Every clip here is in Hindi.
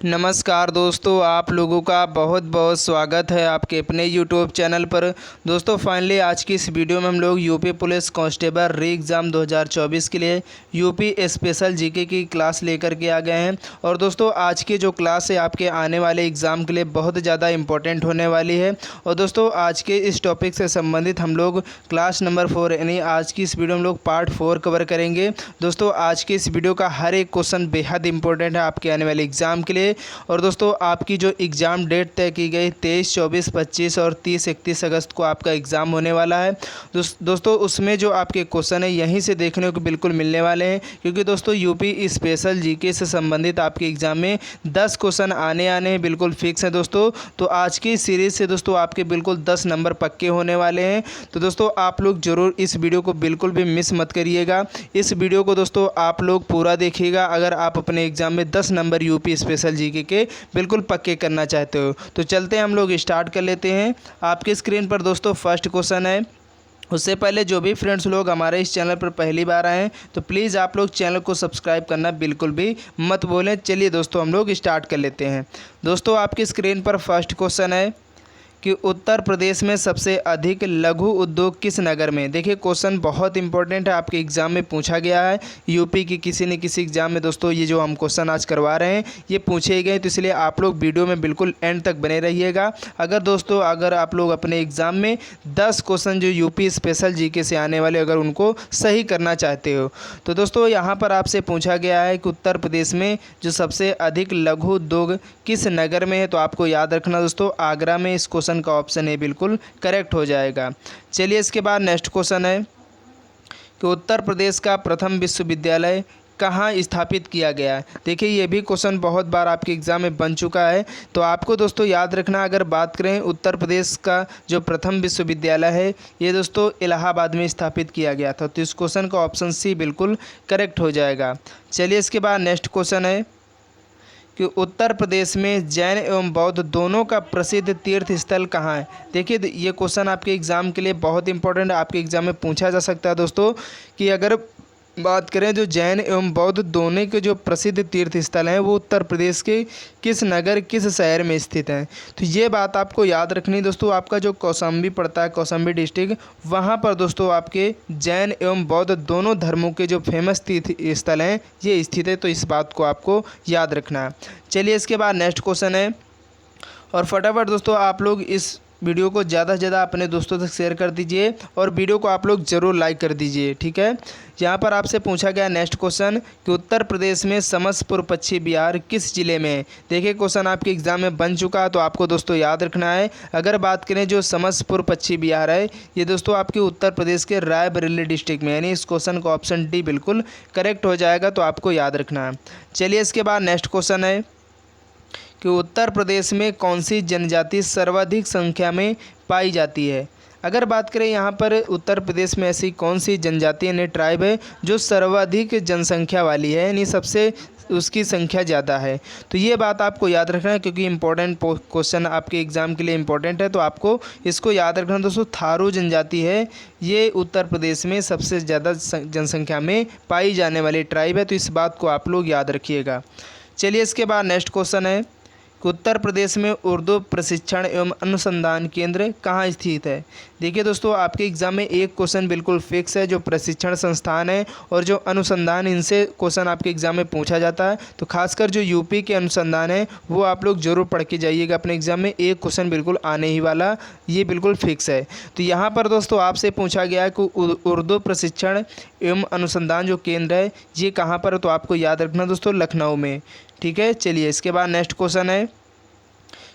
नमस्कार दोस्तों, आप लोगों का बहुत बहुत स्वागत है आपके अपने यूट्यूब चैनल पर। दोस्तों फाइनली आज की इस वीडियो में हम लोग यूपी पुलिस कांस्टेबल री एग्ज़ाम 2024 के लिए यूपी स्पेशल जीके की क्लास लेकर के आ गए हैं। और दोस्तों आज की जो क्लास है आपके आने वाले एग्ज़ाम के लिए बहुत ज़्यादा इंपॉर्टेंट होने वाली है। और दोस्तों आज के इस टॉपिक से संबंधित हम लोग क्लास नंबर 4 यानी आज की इस वीडियो में हम लोग पार्ट 4 कवर करेंगे। दोस्तों आज की इस वीडियो का हर एक क्वेश्चन बेहद इंपॉर्टेंट है आपके आने वाले एग्ज़ाम के लिए। और दोस्तों आपकी जो एग्ज़ाम डेट तय की गई 23, 24, 25 और 30, 31 अगस्त को आपका एग्ज़ाम होने वाला है। दोस्तों उसमें जो आपके क्वेश्चन है यहीं से देखने को बिल्कुल मिलने वाले हैं, क्योंकि दोस्तों यूपी स्पेशल जीके से संबंधित आपके एग्ज़ाम में 10 क्वेश्चन आने हैं, बिल्कुल फिक्स है दोस्तों। तो आज की सीरीज़ से दोस्तों आपके बिल्कुल 10 नंबर पक्के होने वाले हैं। तो दोस्तों आप लोग ज़रूर इस वीडियो को बिल्कुल भी मिस मत करिएगा। इस वीडियो को दोस्तों आप लोग पूरा देखिएगा अगर आप अपने एग्ज़ाम में 10 नंबर यूपी स्पेशल जीके के बिल्कुल पक्के करना चाहते हो। तो चलते हैं हम लोग स्टार्ट कर लेते हैं। आपके स्क्रीन पर दोस्तों फर्स्ट क्वेश्चन है। उससे पहले जो भी फ्रेंड्स लोग हमारे इस चैनल पर पहली बार आए हैं तो प्लीज़ आप लोग चैनल को सब्सक्राइब करना बिल्कुल भी मत भूलें। चलिए दोस्तों हम लोग स्टार्ट कर लेते हैं। दोस्तों आपकी स्क्रीन पर फर्स्ट क्वेश्चन है कि उत्तर प्रदेश में सबसे अधिक लघु उद्योग किस नगर में। देखिए क्वेश्चन बहुत इंपॉर्टेंट है, आपके एग्ज़ाम में पूछा गया है। यूपी की किसी न किसी एग्ज़ाम में दोस्तों ये जो हम क्वेश्चन आज करवा रहे हैं ये पूछे गए, तो इसलिए आप लोग वीडियो में बिल्कुल एंड तक बने रहिएगा। अगर आप लोग अपने एग्ज़ाम में 10 क्वेश्चन जो यूपी स्पेशल जीके से आने वाले अगर उनको सही करना चाहते हो तो दोस्तों यहाँ पर आपसे पूछा गया है कि उत्तर प्रदेश में जो सबसे अधिक लघु उद्योग किस नगर में है। तो आपको याद रखना दोस्तों आगरा में इस क्वेश्चन का ऑप्शन ए बिल्कुल करेक्ट हो जाएगा। चलिए इसके बाद नेक्स्ट क्वेश्चन है कि उत्तर प्रदेश का प्रथम विश्वविद्यालय कहाँ स्थापित किया गया है। देखिए ये भी क्वेश्चन बहुत बार आपके एग्ज़ाम में बन चुका है। तो आपको दोस्तों याद रखना, अगर बात करें उत्तर प्रदेश का जो प्रथम विश्वविद्यालय है ये दोस्तों इलाहाबाद में स्थापित किया गया था। तो इस क्वेश्चन का ऑप्शन सी बिल्कुल करेक्ट हो जाएगा। चलिए इसके बाद नेक्स्ट क्वेश्चन है कि उत्तर प्रदेश में जैन एवं बौद्ध दोनों का प्रसिद्ध तीर्थ स्थल कहाँ है। देखिए ये क्वेश्चन आपके एग्ज़ाम के लिए बहुत इंपॉर्टेंट है, आपके एग्ज़ाम में पूछा जा सकता है दोस्तों कि अगर बात करें जो जैन एवं बौद्ध दोनों के जो प्रसिद्ध तीर्थ स्थल हैं वो उत्तर प्रदेश के किस नगर किस शहर में स्थित हैं। तो ये बात आपको याद रखनी दोस्तों, आपका जो कौशाम्बी पड़ता है कौशाम्बी डिस्ट्रिक्ट वहाँ पर दोस्तों आपके जैन एवं बौद्ध दोनों धर्मों के जो फेमस तीर्थ स्थल हैं ये स्थित है। तो इस बात को आपको याद रखना है। चलिए इसके बाद नेक्स्ट क्वेश्चन है, और फटाफट दोस्तों आप लोग इस वीडियो को ज़्यादा से ज़्यादा अपने दोस्तों तक शेयर कर दीजिए और वीडियो को आप लोग ज़रूर लाइक कर दीजिए, ठीक है। यहाँ पर आपसे पूछा गया नेक्स्ट क्वेश्चन कि उत्तर प्रदेश में समस्तपुर पश्चिम बिहार किस ज़िले में है। देखिए क्वेश्चन आपके एग्ज़ाम में बन चुका है, तो आपको दोस्तों याद रखना है। अगर बात करें जो समस्तपुर पश्चिम बिहार है ये दोस्तों आपके उत्तर प्रदेश के रायबरेली डिस्ट्रिक्ट में, यानी इस क्वेश्चन का ऑप्शन डी बिल्कुल करेक्ट हो जाएगा। तो आपको याद रखना है। चलिए इसके बाद नेक्स्ट क्वेश्चन है कि उत्तर प्रदेश में कौन सी जनजाति सर्वाधिक संख्या में पाई जाती है। अगर बात करें यहाँ पर उत्तर प्रदेश में ऐसी कौन सी जनजाति यानी ट्राइब है जो सर्वाधिक जनसंख्या वाली है, यानी सबसे उसकी संख्या ज़्यादा है। तो ये बात आपको याद रखना है क्योंकि इंपॉर्टेंट क्वेश्चन आपके एग्ज़ाम के लिए इंपॉर्टेंट है। तो आपको इसको याद रखना दोस्तों, थारू जनजाति है ये उत्तर प्रदेश में सबसे ज़्यादा जनसंख्या में पाई जाने वाली ट्राइब है। तो इस बात को आप लोग याद रखिएगा। चलिए इसके बाद नेक्स्ट क्वेश्चन है कि उत्तर प्रदेश में उर्दू प्रशिक्षण एवं अनुसंधान केंद्र कहाँ स्थित है। देखिए दोस्तों आपके एग्ज़ाम में एक क्वेश्चन बिल्कुल फिक्स है, जो प्रशिक्षण संस्थान है और जो अनुसंधान, इनसे क्वेश्चन आपके एग्ज़ाम में पूछा जाता है। तो खासकर जो यूपी के अनुसंधान है वो आप लोग ज़रूर पढ़ के जाइएगा अपने एग्ज़ाम में, एक क्वेश्चन बिल्कुल आने ही वाला, ये बिल्कुल फिक्स है। तो यहाँ पर दोस्तों आपसे पूछा गया है कि उर्दू प्रशिक्षण एवं अनुसंधान जो केंद्र है ये कहाँ पर है। तो आपको याद रखना दोस्तों लखनऊ में, ठीक है। चलिए इसके बाद नेक्स्ट क्वेश्चन है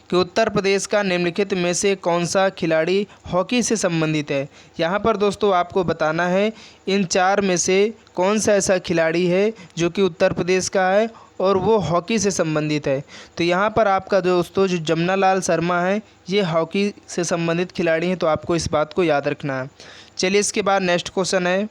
कि उत्तर प्रदेश का निम्नलिखित में से कौन सा खिलाड़ी हॉकी से संबंधित है। यहाँ पर दोस्तों आपको बताना है इन 4 में से कौन सा ऐसा खिलाड़ी है जो कि उत्तर प्रदेश का है और वो हॉकी से संबंधित है। तो यहाँ पर आपका दोस्तों जो जमुनालाल शर्मा है ये हॉकी से संबंधित खिलाड़ी हैं। तो आपको इस बात को याद रखना है। चलिए इसके बाद नेक्स्ट क्वेश्चन है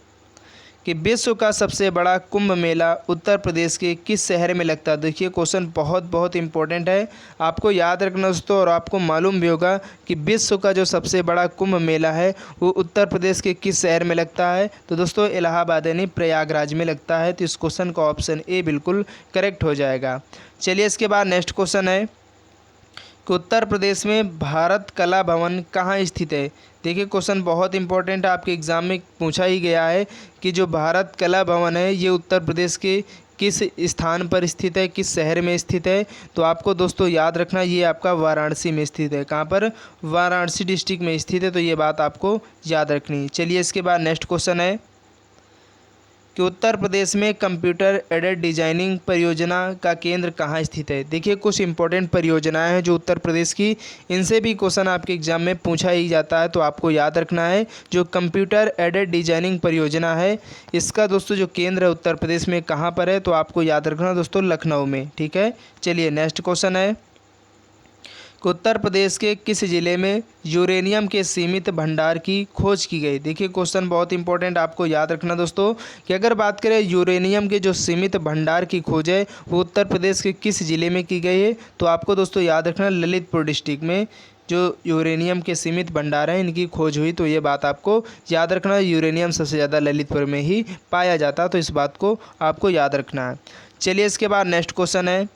कि विश्व का सबसे बड़ा कुंभ मेला उत्तर प्रदेश के किस शहर में लगता है। देखिए क्वेश्चन बहुत बहुत इंपॉर्टेंट है, आपको याद रखना दोस्तों। और आपको मालूम भी होगा कि विश्व का जो सबसे बड़ा कुंभ मेला है वो उत्तर प्रदेश के किस शहर में लगता है। तो दोस्तों इलाहाबाद यानी प्रयागराज में लगता है। तो इस क्वेश्चन का ऑप्शन ए बिल्कुल करेक्ट हो जाएगा। चलिए इसके बाद नेक्स्ट क्वेश्चन है कि उत्तर प्रदेश में भारत कला भवन कहाँ स्थित है। देखिए क्वेश्चन बहुत इंपॉर्टेंट है, आपके एग्ज़ाम में पूछा ही गया है कि जो भारत कला भवन है ये उत्तर प्रदेश के किस स्थान पर स्थित है, किस शहर में स्थित है। तो आपको दोस्तों याद रखना ये आपका वाराणसी में स्थित है। कहाँ पर? वाराणसी डिस्ट्रिक्ट में स्थित है। तो ये बात आपको याद रखनी है। चलिए इसके बाद नेक्स्ट क्वेश्चन है कि उत्तर प्रदेश में कंप्यूटर एडेड डिजाइनिंग परियोजना का केंद्र कहाँ स्थित है। देखिए कुछ इंपॉर्टेंट परियोजनाएं हैं जो उत्तर प्रदेश की, इनसे भी क्वेश्चन आपके एग्जाम में पूछा ही जाता है। तो आपको याद रखना है जो कंप्यूटर एडेड डिजाइनिंग परियोजना है इसका दोस्तों जो केंद्र है उत्तर प्रदेश में कहाँ पर है। तो आपको याद रखना दोस्तों लखनऊ में। ठीक है, चलिए नेक्स्ट क्वेश्चन है कि उत्तर प्रदेश के किस जिले में यूरेनियम के सीमित भंडार की खोज की गई। देखिए क्वेश्चन बहुत इंपॉर्टेंट, आपको याद रखना दोस्तों कि अगर बात करें यूरेनियम के जो सीमित भंडार की खोज है वो उत्तर प्रदेश के किस ज़िले में की गई है। तो आपको दोस्तों याद रखना ललितपुर डिस्ट्रिक्ट में जो यूरेनियम के सीमित भंडार हैं इनकी खोज हुई। तो ये बात आपको याद रखना, यूरेनियम सबसे ज़्यादा ललितपुर में ही पाया जाता है। तो इस बात को आपको याद रखना है। चलिए इसके बाद नेक्स्ट क्वेश्चन है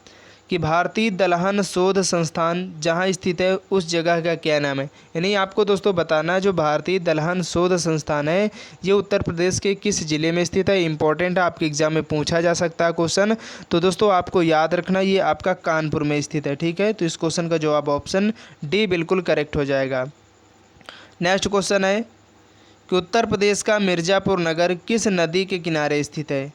कि भारतीय दलहन शोध संस्थान जहां स्थित है उस जगह का क्या नाम है। यानी आपको दोस्तों बताना है जो भारतीय दलहन शोध संस्थान है ये उत्तर प्रदेश के किस ज़िले में स्थित है। इंपॉर्टेंट है, आपके एग्जाम में पूछा जा सकता है क्वेश्चन। तो दोस्तों आपको याद रखना ये आपका कानपुर में स्थित है। ठीक है, तो इस क्वेश्चन का जवाब ऑप्शन डी बिल्कुल करेक्ट हो जाएगा। नेक्स्ट क्वेश्चन है कि उत्तर प्रदेश का मिर्ज़ापुर नगर किस नदी के किनारे स्थित है।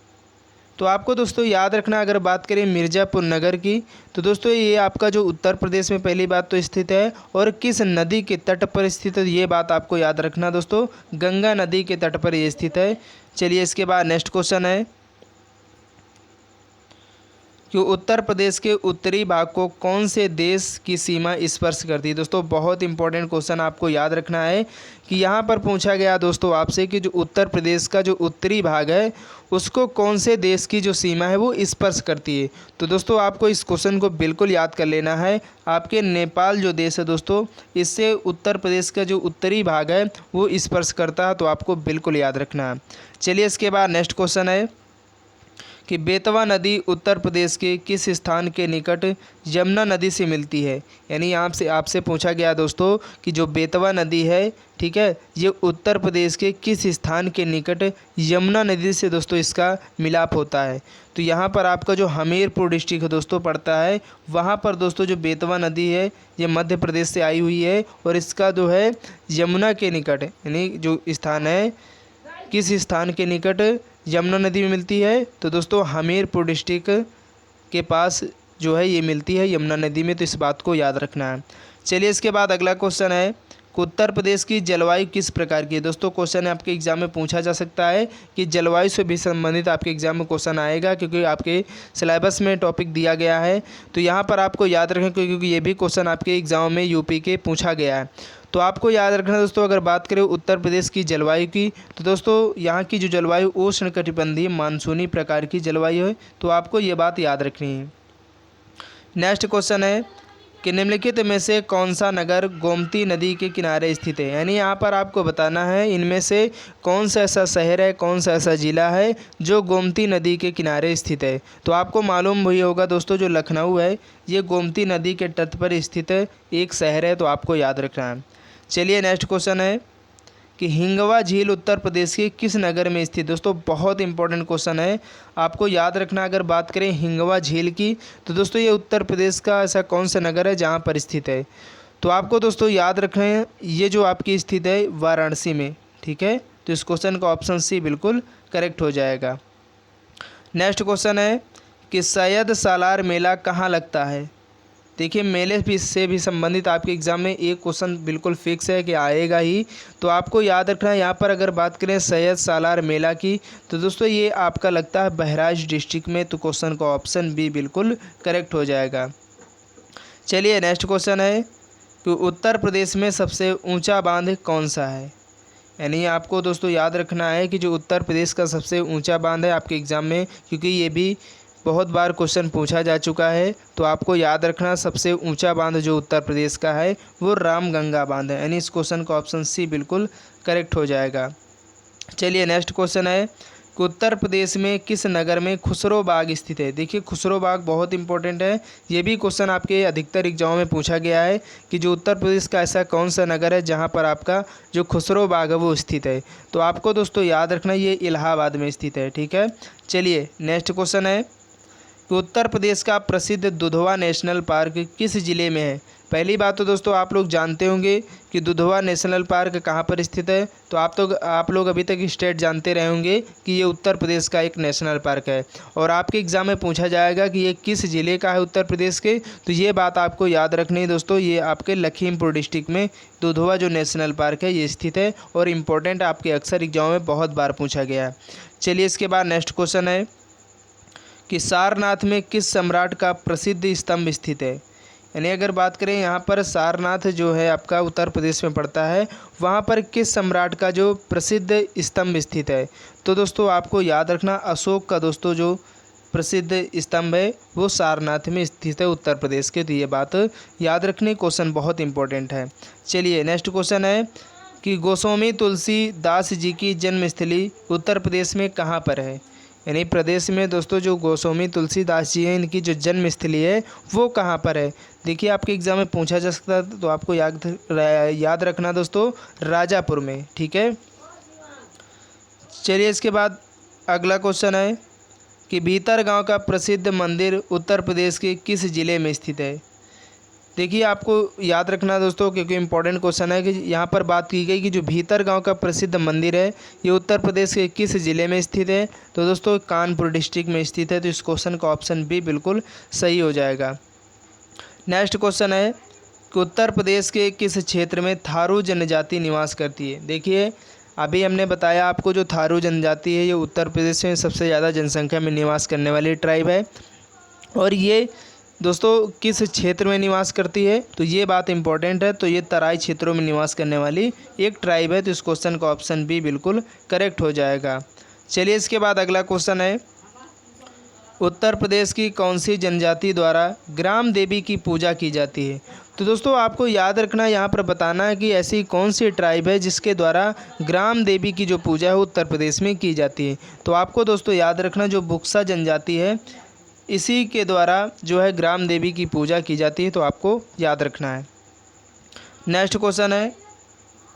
तो आपको दोस्तों याद रखना अगर बात करें मिर्ज़ापुर नगर की तो दोस्तों ये आपका जो उत्तर प्रदेश में पहली बात तो स्थित है और किस नदी के तट पर स्थित है ये बात आपको याद रखना दोस्तों, गंगा नदी के तट पर ये स्थित है। चलिए इसके बाद नेक्स्ट क्वेश्चन है कि उत्तर प्रदेश के उत्तरी भाग को कौन से देश की सीमा स्पर्श करती है। दोस्तों बहुत इंपॉर्टेंट क्वेश्चन आपको याद रखना है कि यहाँ पर पूछा गया दोस्तों आपसे कि जो उत्तर प्रदेश का जो उत्तरी भाग है उसको कौन से देश की जो सीमा है वो स्पर्श करती है। तो दोस्तों आपको इस क्वेश्चन को बिल्कुल याद कर लेना है। आपके नेपाल जो देश है दोस्तों इससे उत्तर प्रदेश का जो उत्तरी भाग है वो स्पर्श करता है। तो आपको बिल्कुल याद रखना है। चलिए इसके बाद नेक्स्ट क्वेश्चन है कि बेतवा नदी उत्तर प्रदेश के किस स्थान के निकट यमुना नदी से मिलती है। यानी आपसे पूछा गया दोस्तों कि जो बेतवा नदी है ठीक है ये उत्तर प्रदेश के किस स्थान के निकट यमुना नदी से दोस्तों इसका मिलाप होता है। तो यहाँ पर आपका जो हमीरपुर डिस्ट्रिक्ट है दोस्तों पड़ता है, वहाँ पर दोस्तों जो बेतवा नदी है ये मध्य प्रदेश से आई हुई है और इसका जो है यमुना के निकट यानी जो स्थान है किस स्थान के निकट यमुना नदी में मिलती है। तो दोस्तों हमीरपुर डिस्ट्रिक्ट के पास जो है ये मिलती है यमुना नदी में। तो इस बात को याद रखना है। चलिए इसके बाद अगला क्वेश्चन है कि उत्तर प्रदेश की जलवायु किस प्रकार की है। दोस्तों क्वेश्चन आपके एग्जाम में पूछा जा सकता है कि जलवायु से भी संबंधित आपके एग्जाम में क्वेश्चन आएगा क्योंकि आपके सिलेबस में टॉपिक दिया गया है। तो यहाँ पर आपको याद रखें क्योंकि ये भी क्वेश्चन आपके एग्जाम में यूपी के पूछा गया है। तो आपको याद रखना दोस्तों अगर बात करें उत्तर प्रदेश की जलवायु की तो दोस्तों यहाँ की जो जलवायु उष्णकटिबंधीय मानसूनी प्रकार की जलवायु है। तो आपको ये बात याद रखनी है। नेक्स्ट क्वेश्चन है कि निम्नलिखित में से कौन सा नगर गोमती नदी के किनारे स्थित है। यानी यहाँ पर आपको बताना है इनमें से कौन सा ऐसा शहर है, कौन सा ऐसा ज़िला है जो गोमती नदी के किनारे स्थित है। तो आपको मालूम भी होगा दोस्तों जो लखनऊ है ये गोमती नदी के तट पर स्थित एक शहर है। तो आपको याद रखना है। चलिए नेक्स्ट क्वेश्चन है कि हिंगवा झील उत्तर प्रदेश के किस नगर में स्थित। दोस्तों बहुत इंपॉर्टेंट क्वेश्चन है, आपको याद रखना अगर बात करें हिंगवा झील की तो दोस्तों ये उत्तर प्रदेश का ऐसा कौन सा नगर है जहाँ पर स्थित है। तो आपको दोस्तों याद रखना है ये जो आपकी स्थित है वाराणसी में। ठीक है, तो इस क्वेश्चन का ऑप्शन सी बिल्कुल करेक्ट हो जाएगा। नेक्स्ट क्वेश्चन है कि सैयद सालार मेला कहाँ लगता है। देखिए मेले भी से भी संबंधित आपके एग्ज़ाम में एक क्वेश्चन बिल्कुल फिक्स है कि आएगा ही। तो आपको याद रखना है यहाँ पर अगर बात करें सैयद सालार मेला की तो दोस्तों ये आपका लगता है बहराइच डिस्ट्रिक्ट में। तो क्वेश्चन का ऑप्शन बी बिल्कुल करेक्ट हो जाएगा। चलिए नेक्स्ट क्वेश्चन है कि उत्तर प्रदेश में सबसे ऊंचा बांध कौन सा है। यानी आपको दोस्तों याद रखना है कि जो उत्तर प्रदेश का सबसे ऊंचा बांध है आपके एग्ज़ाम में, क्योंकि ये भी बहुत बार क्वेश्चन पूछा जा चुका है, तो आपको याद रखना सबसे ऊंचा बांध जो उत्तर प्रदेश का है वो रामगंगा बांध है। यानी इस क्वेश्चन का ऑप्शन सी बिल्कुल करेक्ट हो जाएगा। चलिए नेक्स्ट क्वेश्चन है कि उत्तर प्रदेश में किस नगर में खुसरो बाग स्थित है। देखिए खुसरो बाग बहुत इंपॉर्टेंट है, ये भी क्वेश्चन आपके अधिकतर एग्जाम में पूछा गया है कि जो उत्तर प्रदेश का ऐसा कौन सा नगर है जहां पर आपका जो खुसरो बाग है वो स्थित है। तो आपको दोस्तों याद रखना ये इलाहाबाद में स्थित है। ठीक है, चलिए नेक्स्ट क्वेश्चन है कि उत्तर प्रदेश का प्रसिद्ध दुधवा नेशनल पार्क किस ज़िले में है। पहली बात तो दोस्तों आप लोग जानते होंगे कि दुधवा नेशनल पार्क कहाँ पर स्थित है, तो आप लोग अभी तक स्टेट जानते रहे होंगे कि ये उत्तर प्रदेश का एक नेशनल पार्क है, और आपके एग्ज़ाम में पूछा जाएगा कि ये किस ज़िले का है उत्तर प्रदेश के। तो ये बात आपको याद रखनी है दोस्तों, ये आपके लखीमपुर डिस्ट्रिक्ट में दुधवा जो नेशनल पार्क है ये स्थित है, और इम्पोर्टेंट आपके अक्सर एग्जाम में बहुत बार पूछा गया है। चलिए इसके बाद नेक्स्ट क्वेश्चन है कि सारनाथ में किस सम्राट का प्रसिद्ध स्तंभ स्थित है। यानी अगर बात करें यहाँ पर सारनाथ जो है आपका उत्तर प्रदेश में पड़ता है, वहाँ पर किस सम्राट का जो प्रसिद्ध स्तंभ स्थित है। तो दोस्तों आपको याद रखना अशोक का दोस्तों जो प्रसिद्ध स्तंभ है वो सारनाथ में स्थित है उत्तर प्रदेश के। तो ये बात याद रखनी, क्वेश्चन बहुत इंपॉर्टेंट है। चलिए नेक्स्ट क्वेश्चन है कि गोस्वामी तुलसीदास जी की जन्मस्थली उत्तर प्रदेश में कहाँ पर है। यानी प्रदेश में दोस्तों जो गोस्वामी तुलसीदास जी हैं इनकी जो जन्मस्थली है वो कहाँ पर है। देखिए आपके एग्ज़ाम में पूछा जा सकता है, तो आपको याद रखना दोस्तों राजापुर में। ठीक है, चलिए इसके बाद अगला क्वेश्चन है कि भीतरगांव का प्रसिद्ध मंदिर उत्तर प्रदेश के किस ज़िले में स्थित है। देखिए आपको याद रखना दोस्तों, क्योंकि इम्पोर्टेंट क्वेश्चन है कि यहाँ पर बात की गई कि जो भीतरगांव का प्रसिद्ध मंदिर है ये उत्तर प्रदेश के किस ज़िले में स्थित है। तो दोस्तों कानपुर डिस्ट्रिक्ट में स्थित है। तो इस क्वेश्चन का ऑप्शन बी बिल्कुल सही हो जाएगा। नेक्स्ट क्वेश्चन है कि उत्तर प्रदेश के किस क्षेत्र में थारू जनजाति निवास करती है। देखिए अभी हमने बताया आपको जो थारू जनजाति है ये उत्तर प्रदेश में सबसे ज़्यादा जनसंख्या में निवास करने वाली ट्राइब है, और ये दोस्तों किस क्षेत्र में निवास करती है। तो ये बात इंपॉर्टेंट है, तो ये तराई क्षेत्रों में निवास करने वाली एक ट्राइब है। तो इस क्वेश्चन का ऑप्शन बी बिल्कुल करेक्ट हो जाएगा। चलिए इसके बाद अगला क्वेश्चन है उत्तर प्रदेश की कौन सी जनजाति द्वारा ग्राम देवी की पूजा की जाती है। तो दोस्तों आपको याद रखना यहाँ पर बताना है कि ऐसी कौन सी ट्राइब है जिसके द्वारा ग्राम देवी की जो पूजा है उत्तर प्रदेश में की जाती है। तो आपको दोस्तों याद रखना जो बुक्सा जनजाति है इसी के द्वारा जो है ग्राम देवी की पूजा की जाती है। तो आपको याद रखना है। नेक्स्ट क्वेश्चन है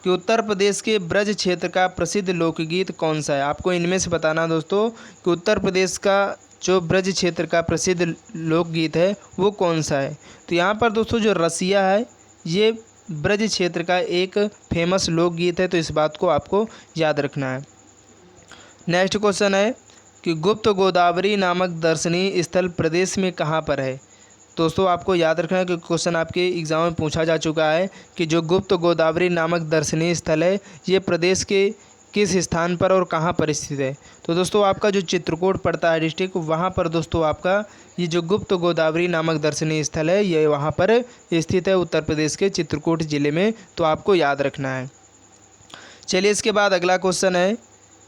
कि उत्तर प्रदेश के ब्रज क्षेत्र का प्रसिद्ध लोकगीत कौन सा है। आपको इनमें से बताना दोस्तों कि उत्तर प्रदेश का जो ब्रज क्षेत्र का प्रसिद्ध लोकगीत है वो कौन सा है। तो यहाँ पर दोस्तों जो रसिया है ये ब्रज क्षेत्र का एक फेमस लोकगीत है। तो इस बात को आपको याद रखना है। नेक्स्ट क्वेश्चन है कि गुप्त गोदावरी नामक दर्शनीय स्थल प्रदेश में कहाँ पर है। दोस्तों आपको याद रखना है कि क्वेश्चन आपके एग्ज़ाम में पूछा जा चुका है कि जो गुप्त गोदावरी नामक दर्शनीय स्थल है ये प्रदेश के किस स्थान पर और कहाँ पर स्थित है। तो दोस्तों आपका जो चित्रकूट पड़ता है डिस्ट्रिक्ट, वहाँ पर दोस्तों आपका ये जो गुप्त गोदावरी नामक दर्शनीय स्थल है ये वहाँ पर स्थित है उत्तर प्रदेश के चित्रकूट ज़िले में। तो आपको याद रखना है। चलिए इसके बाद अगला क्वेश्चन है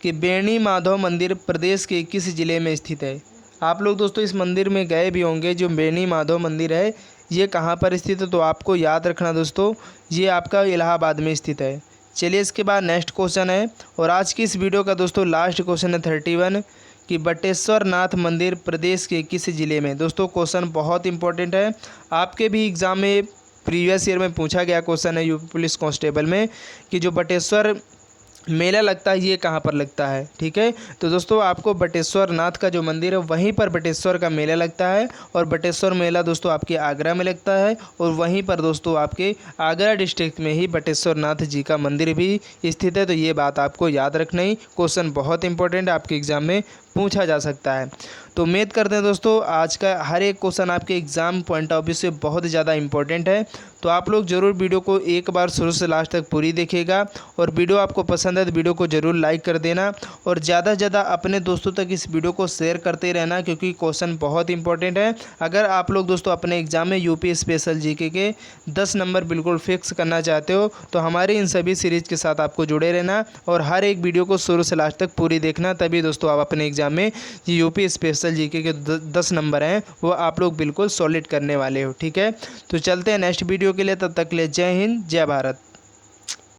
कि बेणी माधव मंदिर प्रदेश के किस ज़िले में स्थित है। आप लोग दोस्तों इस मंदिर में गए भी होंगे। जो बेणी माधव मंदिर है ये कहाँ पर स्थित है। तो आपको याद रखना दोस्तों ये आपका इलाहाबाद में स्थित है। चलिए इसके बाद नेक्स्ट क्वेश्चन है, और आज की इस वीडियो का दोस्तों लास्ट क्वेश्चन है 31 कि बटेश्वर नाथ मंदिर प्रदेश के किस ज़िले में। दोस्तों क्वेश्चन बहुत इंपॉर्टेंट है, आपके भी एग्ज़ाम में प्रीवियस ईयर में पूछा गया क्वेश्चन है यूपी पुलिस कांस्टेबल में कि जो बटेश्वर मेला लगता है ये कहाँ पर लगता है। ठीक है, तो दोस्तों आपको बटेश्वर नाथ का जो मंदिर है वहीं पर बटेश्वर का मेला लगता है, और बटेश्वर मेला दोस्तों आपके आगरा में लगता है, और वहीं पर दोस्तों आपके आगरा डिस्ट्रिक्ट में ही बटेश्वर नाथ जी का मंदिर भी स्थित है। तो ये बात आपको याद रखना ही, क्वेश्चन बहुत इंपॉर्टेंट आपके एग्ज़ाम में पूछा जा सकता है। तो उम्मीद करते हैं दोस्तों आज का हर एक क्वेश्चन आपके एग्ज़ाम पॉइंट ऑफ व्यू से बहुत ज़्यादा इंपॉर्टेंट है। तो आप लोग ज़रूर वीडियो को एक बार शुरू से लास्ट तक पूरी देखिएगा, और वीडियो आपको पसंद है तो वीडियो को ज़रूर लाइक कर देना, और ज़्यादा से ज़्यादा अपने दोस्तों तक इस वीडियो को शेयर करते रहना, क्योंकि क्वेश्चन बहुत इंपॉर्टेंट है। अगर आप लोग दोस्तों अपने एग्जाम में यूपी स्पेशल जीके के 10 नंबर बिल्कुल फिक्स करना चाहते हो तो हमारे इन सभी सीरीज़ के साथ आपको जुड़े रहना और हर एक वीडियो को शुरू से लास्ट तक पूरी देखना, तभी दोस्तों आप अपने एग्जाम में यूपी स्पेशल जीके के 10 नंबर हैं वो आप लोग बिल्कुल सॉलिड करने वाले हो। ठीक है, तो चलते हैं नेक्स्ट वीडियो के लिए, तब तक के लिए जय हिंद जय भारत।